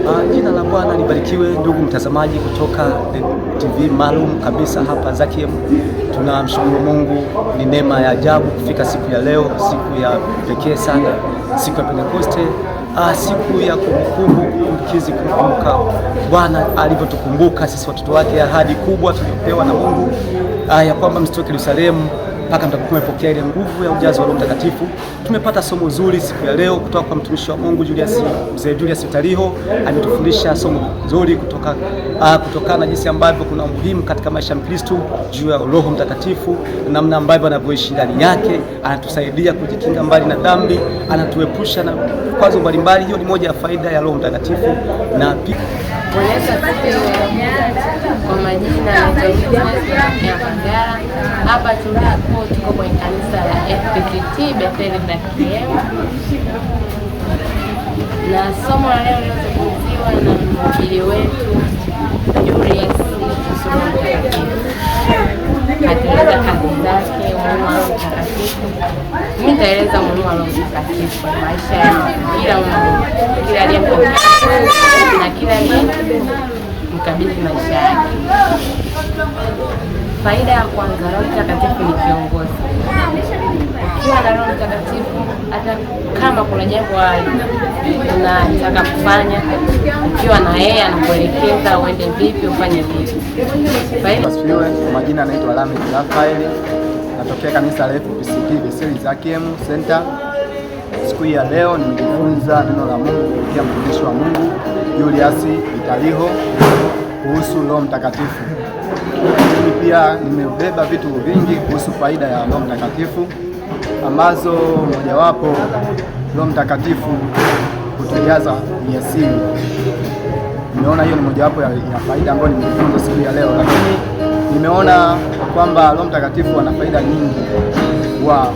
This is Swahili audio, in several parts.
Jina la Bwana libarikiwe, ndugu mtazamaji kutoka TV maalum kabisa hapa Zakiem. Tunamshukuru Mungu, ni neema ya ajabu kufika siku ya leo, siku ya pekee sana, siku ya Pentekoste, siku ya kumbukizi, kukumbuka Bwana alivyotukumbuka sisi watoto wake, ahadi kubwa tuliyopewa na Mungu ya kwamba msitoke Yerusalemu mpaka mtakuwa mmepokea ile nguvu ya ujazo wa Roho Mtakatifu. Tumepata somo zuri siku ya leo kutoka kwa mtumishi wa Mungu Mzee Julius Vitaliho. Ametufundisha somo zuri kutokana na jinsi ambavyo kuna umuhimu katika maisha ya Mkristo juu ya Roho Mtakatifu, namna ambavyo anavyoishi ndani yake, anatusaidia kujikinga mbali na dhambi, anatuepusha na vikwazo mbalimbali. Hiyo ni moja ya faida ya Roho Mtakatifu. Na pia kwa majina ya Mbagala, hapa tuko kwenye kanisa la FPCT Bethel Zakiem, na somo la leo linazungumziwa na mhubiri wetu Julius Atueleza kazi zake, umuhimu wa Roho Mtakatifu. Mimi nitaeleza umuhimu wa Roho Mtakatifu kwa maisha ya kila mtu, kila aliyempokea na kila aliyemkabidhi maisha yake. Faida ya kwanza, Roho Mtakatifu ni kiongozi. Ukiwa na Roho Mtakatifu, hata kama kuna jambo unataka kufanya, ukiwa na yeye anakuelekeza uende vipi, ufanye vipi. Asifiwe. Kwa majina anaitwa Lamek Rafael, natokea kanisa la FPCT Bethel Zakiem Center. Siku ya leo nimejifunza neno la Mungu kupitia mtumishi wa Mungu Julius Vitaliho kuhusu Roho Mtakatifu. Mimi pia nimebeba vitu vingi kuhusu faida ya Roho Mtakatifu, ambazo mojawapo, Roho Mtakatifu kutujaza ujasiri. Nimeona hiyo ni mojawapo ya faida ambayo nimejifunza siku ya leo, lakini nimeona kwamba Roho Mtakatifu ana faida nyingi kwa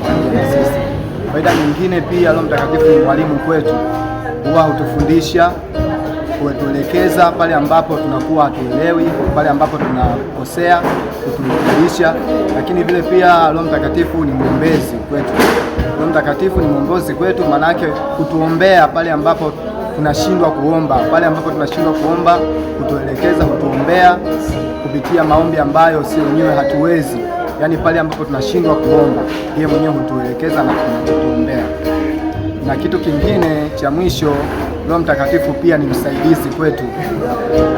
sisi. Faida nyingine pia, Roho Mtakatifu ni mwalimu kwetu, huwa hutufundisha, kutuelekeza pale ambapo tunakuwa hatuelewi, pale ambapo tunakosea, kuturekebisha. Lakini vile pia Roho Mtakatifu ni mwombezi kwetu. Roho Mtakatifu ni mwongozi kwetu, maana yake kutuombea pale ambapo tunashindwa kuomba, kutuelekeza, kutuombea kupitia maombi ambayo si wenyewe hatuwezi. Yaani pale ambapo tunashindwa kuomba, yeye mwenyewe hutuelekeza na kutuombea. Na kitu kingine cha mwisho, Roho Mtakatifu pia ni msaidizi kwetu.